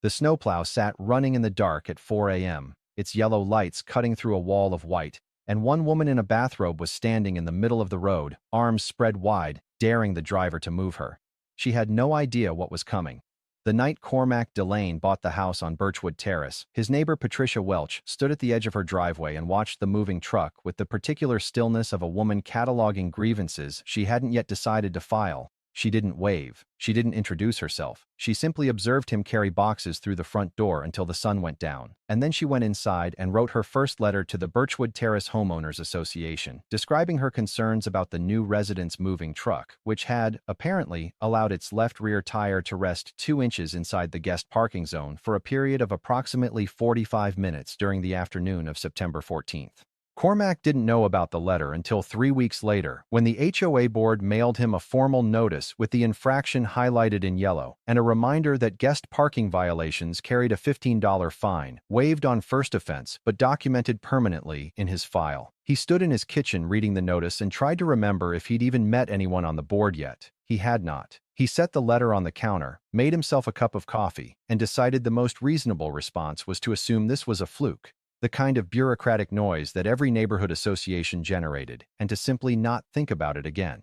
The snowplow sat running in the dark at 4 a.m., its yellow lights cutting through a wall of white, and one woman in a bathrobe was standing in the middle of the road, arms spread wide, daring the driver to move her. She had no idea what was coming. The night Cormac Delane bought the house on Birchwood Terrace, his neighbor Patricia Welch stood at the edge of her driveway and watched the moving truck with the particular stillness of a woman cataloging grievances she hadn't yet decided to file. She didn't wave. She didn't introduce herself. She simply observed him carry boxes through the front door until the sun went down. And then she went inside and wrote her first letter to the Birchwood Terrace Homeowners Association, describing her concerns about the new resident's moving truck, which had, apparently, allowed its left rear tire to rest 2 inches inside the guest parking zone for a period of approximately 45 minutes during the afternoon of September 14th. Cormac didn't know about the letter until 3 weeks later, when the HOA board mailed him a formal notice with the infraction highlighted in yellow and a reminder that guest parking violations carried a $15 fine, waived on first offense but documented permanently in his file. He stood in his kitchen reading the notice and tried to remember if he'd even met anyone on the board yet. He had not. He set the letter on the counter, made himself a cup of coffee, and decided the most reasonable response was to assume this was a fluke, the kind of bureaucratic noise that every neighborhood association generated, and to simply not think about it again.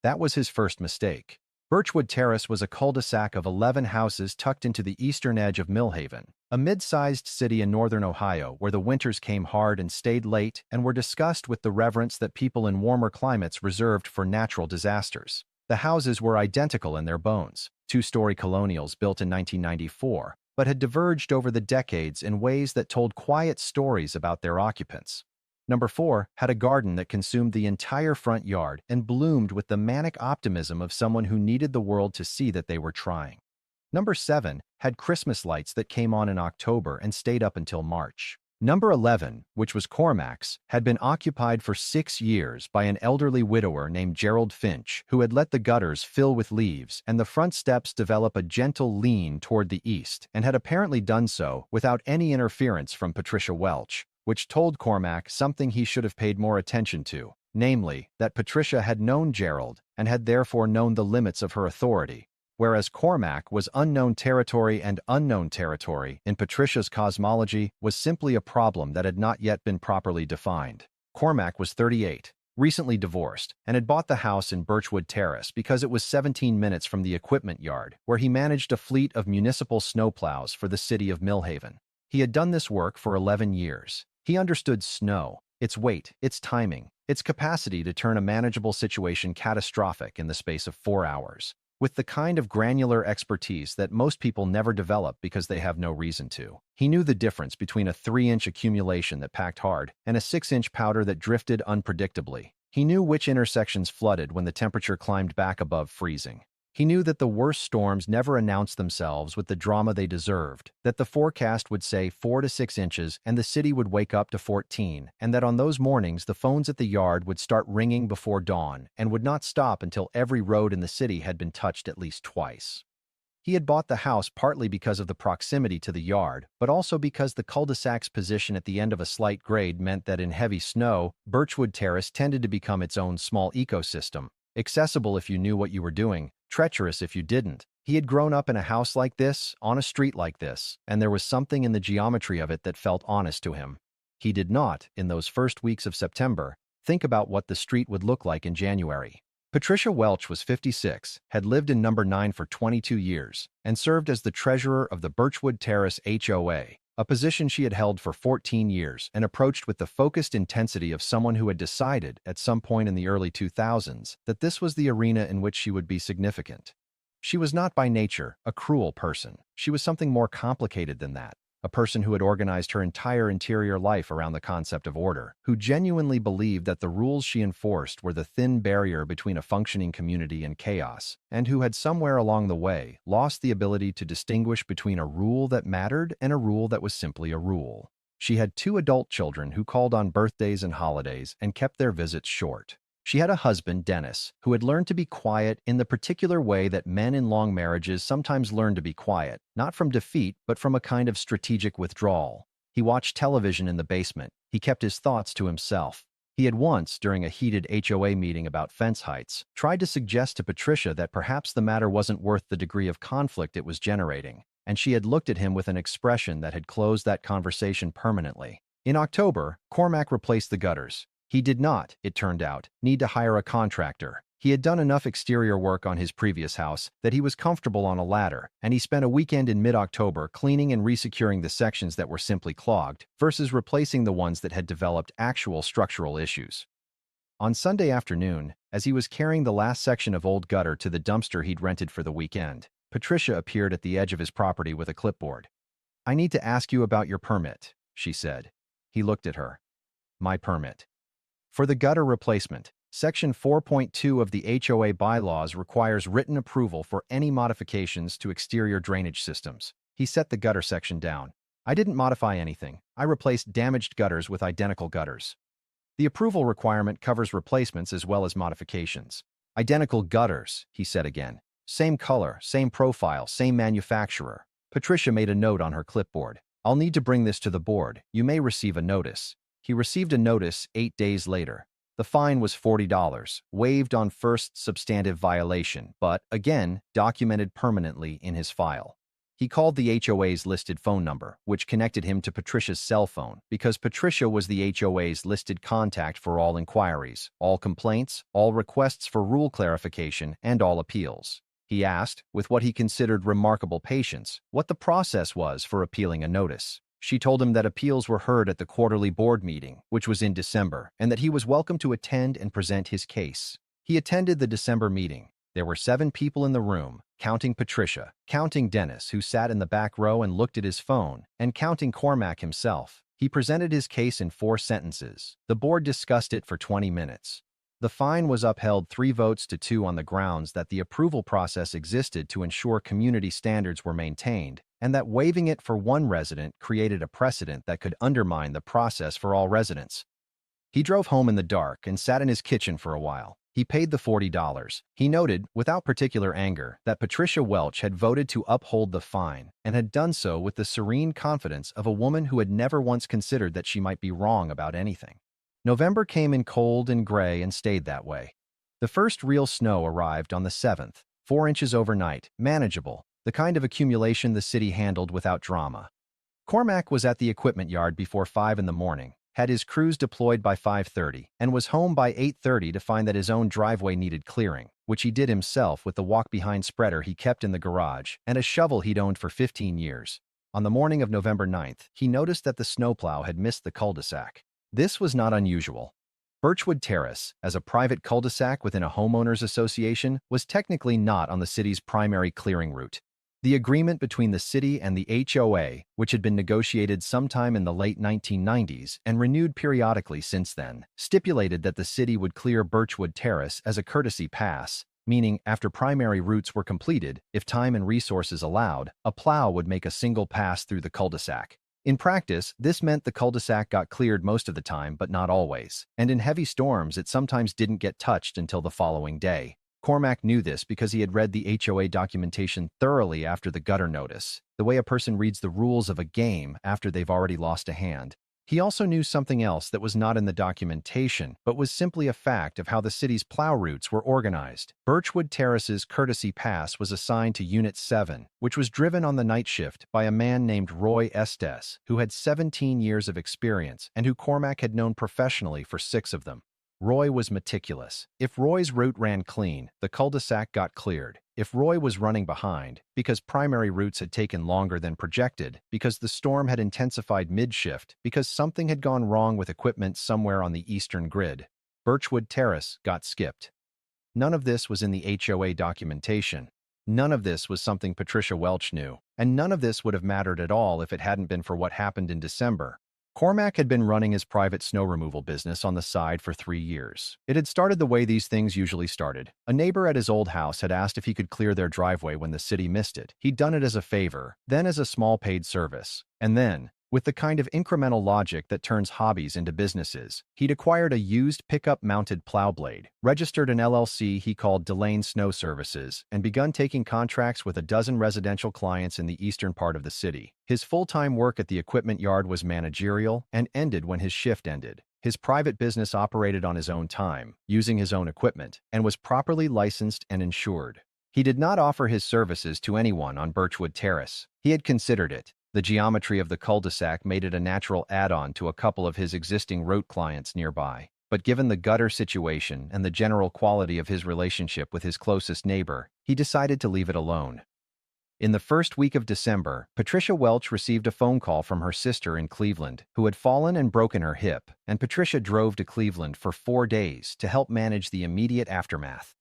That was his first mistake. Birchwood Terrace was a cul-de-sac of 11 houses tucked into the eastern edge of Millhaven, a mid-sized city in northern Ohio where the winters came hard and stayed late and were discussed with the reverence that people in warmer climates reserved for natural disasters. The houses were identical in their bones, two-story colonials built in 1994, but had diverged over the decades in ways that told quiet stories about their occupants. Number 4 had a garden that consumed the entire front yard and bloomed with the manic optimism of someone who needed the world to see that they were trying. Number 7 had Christmas lights that came on in October and stayed up until March. Number 11, which was Cormac's, had been occupied for 6 years by an elderly widower named Gerald Finch, who had let the gutters fill with leaves and the front steps develop a gentle lean toward the east, and had apparently done so without any interference from Patricia Welch, which told Cormac something he should have paid more attention to, namely, that Patricia had known Gerald and had therefore known the limits of her authority, whereas Cormac was unknown territory, and unknown territory, in Patricia's cosmology, was simply a problem that had not yet been properly defined. Cormac was 38, recently divorced, and had bought the house in Birchwood Terrace because it was 17 minutes from the equipment yard, where he managed a fleet of municipal snowplows for the city of Millhaven. He had done this work for 11 years. He understood snow, its weight, its timing, its capacity to turn a manageable situation catastrophic in the space of 4 hours, with the kind of granular expertise that most people never develop because they have no reason to. He knew the difference between a 3-inch accumulation that packed hard and a 6-inch powder that drifted unpredictably. He knew which intersections flooded when the temperature climbed back above freezing. He knew that the worst storms never announced themselves with the drama they deserved, that the forecast would say 4 to 6 inches and the city would wake up to 14, and that on those mornings the phones at the yard would start ringing before dawn and would not stop until every road in the city had been touched at least twice. He had bought the house partly because of the proximity to the yard, but also because the cul-de-sac's position at the end of a slight grade meant that in heavy snow, Birchwood Terrace tended to become its own small ecosystem, accessible if you knew what you were doing, treacherous if you didn't. He had grown up in a house like this, on a street like this, and there was something in the geometry of it that felt honest to him. He did not, in those first weeks of September, think about what the street would look like in January. Patricia Welch was 56, had lived in number 9 for 22 years, and served as the treasurer of the Birchwood Terrace HOA, a position she had held for 14 years and approached with the focused intensity of someone who had decided, at some point in the early 2000s, that this was the arena in which she would be significant. She was not by nature a cruel person. She was something more complicated than that. A person who had organized her entire interior life around the concept of order, who genuinely believed that the rules she enforced were the thin barrier between a functioning community and chaos, and who had somewhere along the way lost the ability to distinguish between a rule that mattered and a rule that was simply a rule. She had 2 adult children who called on birthdays and holidays and kept their visits short. She had a husband, Dennis, who had learned to be quiet in the particular way that men in long marriages sometimes learn to be quiet, not from defeat, but from a kind of strategic withdrawal. He watched television in the basement. He kept his thoughts to himself. He had once, during a heated HOA meeting about fence heights, tried to suggest to Patricia that perhaps the matter wasn't worth the degree of conflict it was generating. and she had looked at him with an expression that had closed that conversation permanently. In October, Cormac replaced the gutters. He did not, it turned out, need to hire a contractor. He had done enough exterior work on his previous house that he was comfortable on a ladder, and he spent a weekend in mid-October cleaning and resecuring the sections that were simply clogged, versus replacing the ones that had developed actual structural issues. On Sunday afternoon, as he was carrying the last section of old gutter to the dumpster he'd rented for the weekend, Patricia appeared at the edge of his property with a clipboard. "I need to ask you about your permit," she said. He looked at her. "My permit." "For the gutter replacement. Section 4.2 of the HOA bylaws requires written approval for any modifications to exterior drainage systems." He set the gutter section down. "I didn't modify anything. I replaced damaged gutters with identical gutters." "The approval requirement covers replacements as well as modifications." "Identical gutters," he said again. "Same color, same profile, same manufacturer." Patricia made a note on her clipboard. "I'll need to bring this to the board. You may receive a notice." He received a notice 8 days later. The fine was $40, waived on first substantive violation, but, again, documented permanently in his file. He called the HOA's listed phone number, which connected him to Patricia's cell phone, because Patricia was the HOA's listed contact for all inquiries, all complaints, all requests for rule clarification, and all appeals. He asked, with what he considered remarkable patience, what the process was for appealing a notice. She told him that appeals were heard at the quarterly board meeting, which was in December, and that he was welcome to attend and present his case. He attended the December meeting. There were 7 people in the room, counting Patricia, counting Dennis, who sat in the back row and looked at his phone, and counting Cormac himself. He presented his case in 4 sentences. The board discussed it for 20 minutes. The fine was upheld 3 votes to 2 on the grounds that the approval process existed to ensure community standards were maintained, and that waiving it for one resident created a precedent that could undermine the process for all residents. He drove home in the dark and sat in his kitchen for a while. He paid the $40. He noted, without particular anger, that Patricia Welch had voted to uphold the fine and had done so with the serene confidence of a woman who had never once considered that she might be wrong about anything. November came in cold and gray and stayed that way. The first real snow arrived on the 7th, 4 inches overnight, manageable, the kind of accumulation the city handled without drama. Cormac was at the equipment yard before 5 in the morning, had his crews deployed by 5:30, and was home by 8:30 to find that his own driveway needed clearing, which he did himself with the walk-behind spreader he kept in the garage and a shovel he'd owned for 15 years. On the morning of November 9th, he noticed that the snowplow had missed the cul-de-sac. This was not unusual. Birchwood Terrace, as a private cul-de-sac within a homeowners association, was technically not on the city's primary clearing route. The agreement between the city and the HOA, which had been negotiated sometime in the late 1990s and renewed periodically since then, stipulated that the city would clear Birchwood Terrace as a courtesy pass, meaning after primary routes were completed, if time and resources allowed, a plow would make a single pass through the cul-de-sac. In practice, this meant the cul-de-sac got cleared most of the time, but not always, and in heavy storms it sometimes didn't get touched until the following day. Cormac knew this because he had read the HOA documentation thoroughly after the gutter notice, the way a person reads the rules of a game after they've already lost a hand. He also knew something else that was not in the documentation, but was simply a fact of how the city's plow routes were organized. Birchwood Terrace's courtesy pass was assigned to Unit 7, which was driven on the night shift by a man named Roy Estes, who had 17 years of experience and who Cormac had known professionally for 6 of them. Roy was meticulous. If Roy's route ran clean, the cul-de-sac got cleared. If Roy was running behind, because primary routes had taken longer than projected, because the storm had intensified mid-shift, because something had gone wrong with equipment somewhere on the eastern grid, Birchwood Terrace got skipped. None of this was in the HOA documentation. None of this was something Patricia Welch knew, and none of this would have mattered at all if it hadn't been for what happened in December. Cormac had been running his private snow removal business on the side for 3 years. It had started the way these things usually started. A neighbor at his old house had asked if he could clear their driveway when the city missed it. He'd done it as a favor, then as a small paid service, and then, with the kind of incremental logic that turns hobbies into businesses, he'd acquired a used pickup-mounted plow blade, registered an LLC he called Delane Snow Services, and begun taking contracts with a dozen residential clients in the eastern part of the city. His full-time work at the equipment yard was managerial and ended when his shift ended. His private business operated on his own time, using his own equipment, and was properly licensed and insured. He did not offer his services to anyone on Birchwood Terrace. He had considered it. The geometry of the cul-de-sac made it a natural add-on to a couple of his existing route clients nearby. But given the gutter situation and the general quality of his relationship with his closest neighbor, he decided to leave it alone. In the first week of December, Patricia Welch received a phone call from her sister in Cleveland, who had fallen and broken her hip, and Patricia drove to Cleveland for 4 days to help manage the immediate aftermath.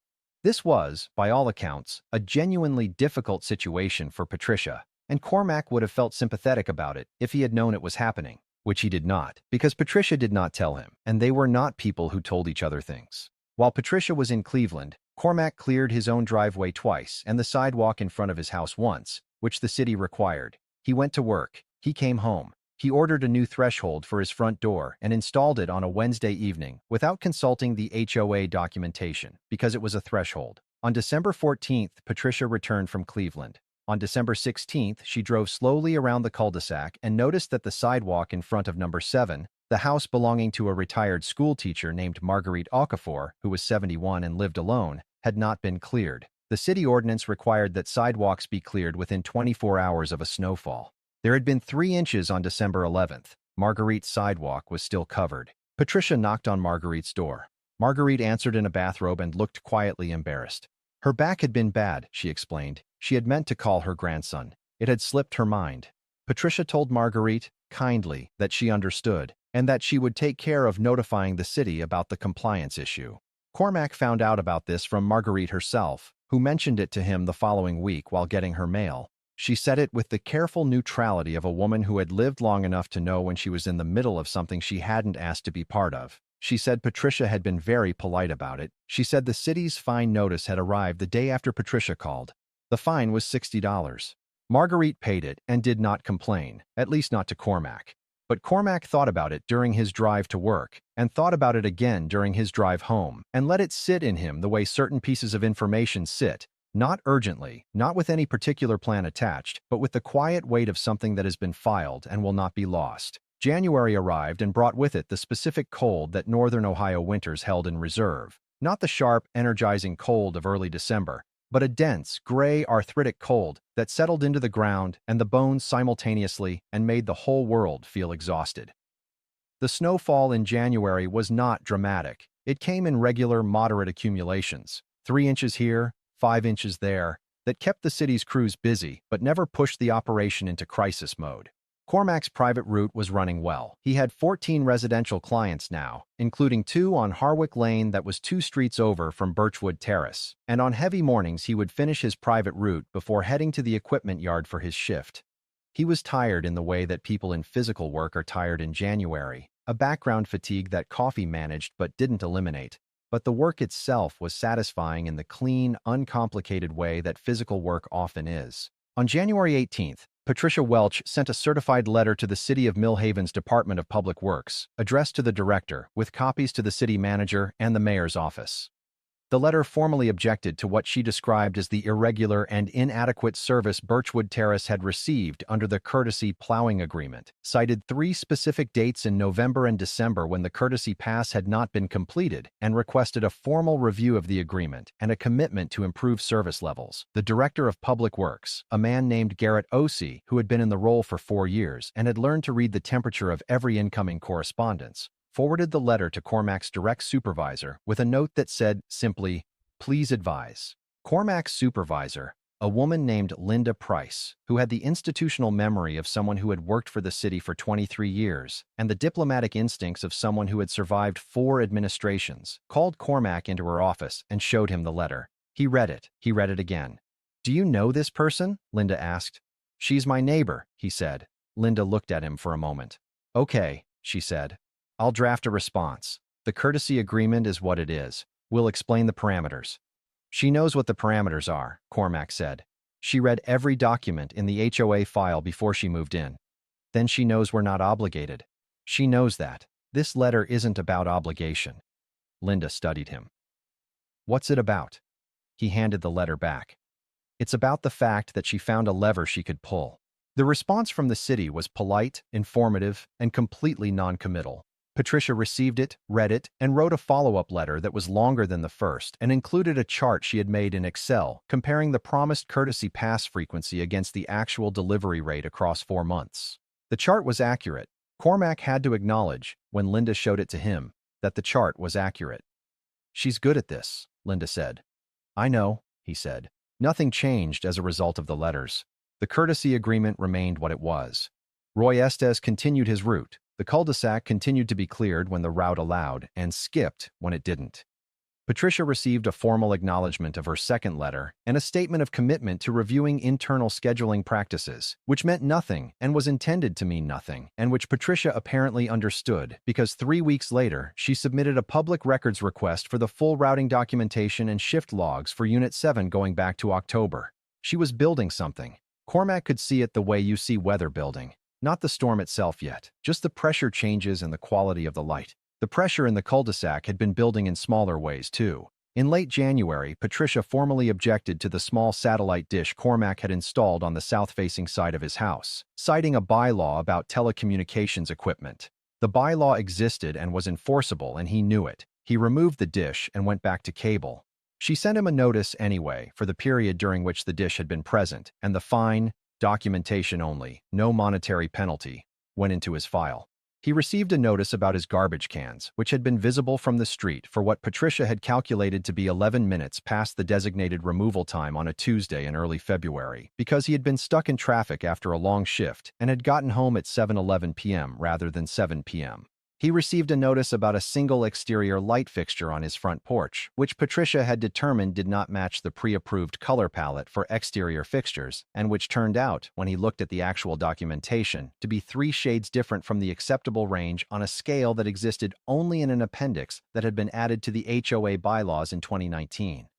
This was, by all accounts, a genuinely difficult situation for Patricia, and Cormac would have felt sympathetic about it if he had known it was happening, which he did not, because Patricia did not tell him, and they were not people who told each other things. While Patricia was in Cleveland, Cormac cleared his own driveway twice and the sidewalk in front of his house once, which the city required. He went to work. He came home. He ordered a new threshold for his front door and installed it on a Wednesday evening without consulting the HOA documentation because it was a threshold. On December 14th, Patricia returned from Cleveland. On December 16th, she drove slowly around the cul-de-sac and noticed that the sidewalk in front of number 7, the house belonging to a retired school teacher named Marguerite Okafor, who was 71 and lived alone, had not been cleared. The city ordinance required that sidewalks be cleared within 24 hours of a snowfall. There had been 3 inches on December 11th. Marguerite's sidewalk was still covered. Patricia knocked on Marguerite's door. Marguerite answered in a bathrobe and looked quietly embarrassed. Her back had been bad, she explained. She had meant to call her grandson. It had slipped her mind. Patricia told Marguerite, kindly, that she understood, and that she would take care of notifying the city about the compliance issue. Cormac found out about this from Marguerite herself, who mentioned it to him the following week while getting her mail. She said it with the careful neutrality of a woman who had lived long enough to know when she was in the middle of something she hadn't asked to be part of. She said Patricia had been very polite about it. She said the city's fine notice had arrived the day after Patricia called. The fine was $60. Marguerite paid it and did not complain, at least not to Cormac. But Cormac thought about it during his drive to work, and thought about it again during his drive home, and let it sit in him the way certain pieces of information sit, not urgently, not with any particular plan attached, but with the quiet weight of something that has been filed and will not be lost. January arrived and brought with it the specific cold that northern Ohio winters held in reserve, not the sharp, energizing cold of early December, but a dense, gray, arthritic cold that settled into the ground and the bones simultaneously and made the whole world feel exhausted. The snowfall in January was not dramatic. It came in regular, moderate accumulations, 3 inches here, 5 inches there, that kept the city's crews busy but never pushed the operation into crisis mode. Cormac's private route was running well. He had 14 residential clients now, including 2 on Harwick Lane that was 2 streets over from Birchwood Terrace, and on heavy mornings he would finish his private route before heading to the equipment yard for his shift. He was tired in the way that people in physical work are tired in January, a background fatigue that coffee managed but didn't eliminate. But the work itself was satisfying in the clean, uncomplicated way that physical work often is. On January 18th, Patricia Welch sent a certified letter to the City of Millhaven's Department of Public Works, addressed to the director, with copies to the city manager and the mayor's office. The letter formally objected to what she described as the irregular and inadequate service Birchwood Terrace had received under the courtesy plowing agreement, cited 3 specific dates in November and December when the courtesy pass had not been completed, and requested a formal review of the agreement and a commitment to improve service levels. The director of Public Works, a man named Garrett Osee, who had been in the role for 4 years and had learned to read the temperature of every incoming correspondence, forwarded the letter to Cormac's direct supervisor with a note that said simply, "Please advise." Cormac's supervisor, a woman named Linda Price, who had the institutional memory of someone who had worked for the city for 23 years and the diplomatic instincts of someone who had survived 4 administrations, called Cormac into her office and showed him the letter. He read it. He read it again. "Do you know this person?" Linda asked. "She's my neighbor," he said. Linda looked at him for a moment. "Okay," she said. "I'll draft a response. The courtesy agreement is what it is. We'll explain the parameters." "She knows what the parameters are," Cormac said. "She read every document in the HOA file before she moved in. Then she knows we're not obligated. She knows that. This letter isn't about obligation." Linda studied him. "What's it about?" He handed the letter back. "It's about the fact that she found a lever she could pull." The response from the city was polite, informative, and completely non-committal. Patricia received it, read it, and wrote a follow-up letter that was longer than the first and included a chart she had made in Excel comparing the promised courtesy pass frequency against the actual delivery rate across 4 months. The chart was accurate. Cormac had to acknowledge, when Linda showed it to him, that the chart was accurate. "She's good at this," Linda said. "I know," he said. Nothing changed as a result of the letters. The courtesy agreement remained what it was. Roy Estes continued his route. The cul-de-sac continued to be cleared when the route allowed and skipped when it didn't. Patricia received a formal acknowledgement of her second letter and a statement of commitment to reviewing internal scheduling practices, which meant nothing and was intended to mean nothing, and which Patricia apparently understood because 3 weeks later, she submitted a public records request for the full routing documentation and shift logs for Unit 7 going back to October. She was building something. Cormac could see it the way you see weather building. Not the storm itself yet, just the pressure changes and the quality of the light. The pressure in the cul-de-sac had been building in smaller ways, too. In late January, Patricia formally objected to the small satellite dish Cormac had installed on the south-facing side of his house, citing a bylaw about telecommunications equipment. The bylaw existed and was enforceable, and he knew it. He removed the dish and went back to cable. She sent him a notice anyway for the period during which the dish had been present, and the fine, documentation only, no monetary penalty, went into his file. He received a notice about his garbage cans, which had been visible from the street for what Patricia had calculated to be 11 minutes past the designated removal time on a Tuesday in early February, because he had been stuck in traffic after a long shift and had gotten home at 7:11 p.m. rather than 7 p.m. He received a notice about a single exterior light fixture on his front porch, which Patricia had determined did not match the pre-approved color palette for exterior fixtures, and which turned out, when he looked at the actual documentation, to be 3 shades different from the acceptable range on a scale that existed only in an appendix that had been added to the HOA bylaws in 2019.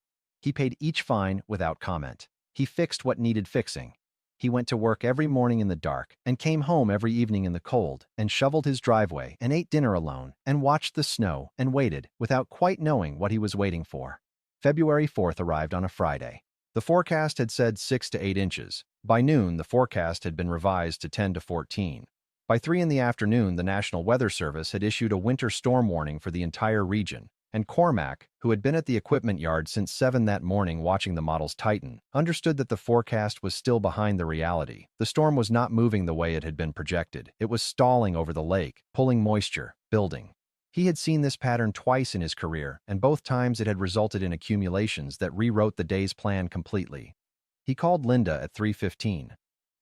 He paid each fine without comment. He fixed what needed fixing. He went to work every morning in the dark and came home every evening in the cold and shoveled his driveway and ate dinner alone and watched the snow and waited without quite knowing what he was waiting for. February 4th arrived on a Friday. The forecast had said 6 to 8 inches. By noon, the forecast had been revised to 10 to 14. By 3 in the afternoon, the National Weather Service had issued a winter storm warning for the entire region, and Cormac, who had been at the equipment yard since 7 that morning watching the models tighten, understood that the forecast was still behind the reality. The storm was not moving the way it had been projected. It was stalling over the lake, pulling moisture, building. He had seen this pattern twice in his career, and both times it had resulted in accumulations that rewrote the day's plan completely. He called Linda at 3:15.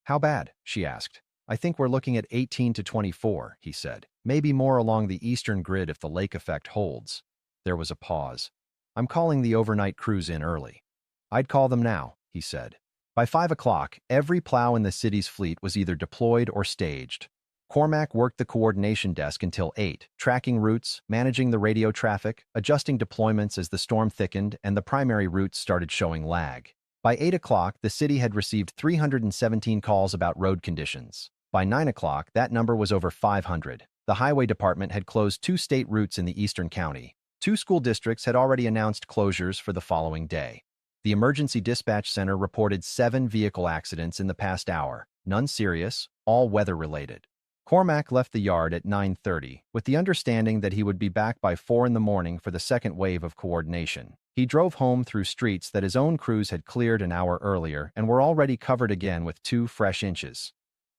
"How bad?" she asked. "I think we're looking at 18 to 24, he said. "Maybe more along the eastern grid if the lake effect holds." There was a pause. "I'm calling the overnight crews in early." "I'd call them now," he said. By 5 o'clock, every plow in the city's fleet was either deployed or staged. Cormac worked the coordination desk until 8, tracking routes, managing the radio traffic, adjusting deployments as the storm thickened and the primary routes started showing lag. By 8 o'clock, the city had received 317 calls about road conditions. By 9 o'clock, that number was over 500. The highway department had closed 2 state routes in the eastern county. 2 school districts had already announced closures for the following day. The Emergency Dispatch Center reported 7 vehicle accidents in the past hour, none serious, all weather-related. Cormac left the yard at 9:30, with the understanding that he would be back by 4 in the morning for the second wave of coordination. He drove home through streets that his own crews had cleared an hour earlier and were already covered again with 2 fresh inches.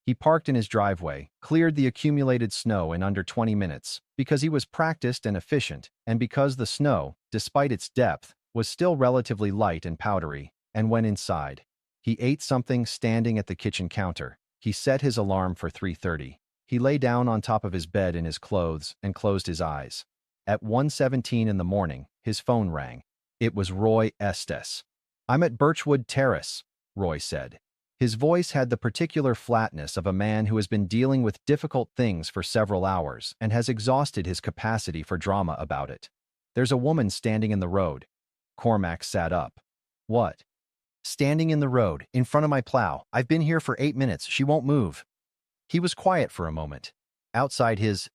He parked in his driveway, cleared the accumulated snow in under 20 minutes, because he was practiced and efficient, and because the snow, despite its depth, was still relatively light and powdery, and went inside. He ate something standing at the kitchen counter. He set his alarm for 3:30. He lay down on top of his bed in his clothes and closed his eyes. At 1:17 in the morning, his phone rang. It was Roy Estes. "I'm at Birchwood Terrace," Roy said. His voice had the particular flatness of a man who has been dealing with difficult things for several hours and has exhausted his capacity for drama about it. "There's a woman standing in the road." Cormac sat up. "What?" "Standing in the road, in front of my plow. I've been here for 8 minutes. She won't move." He was quiet for a moment. Outside his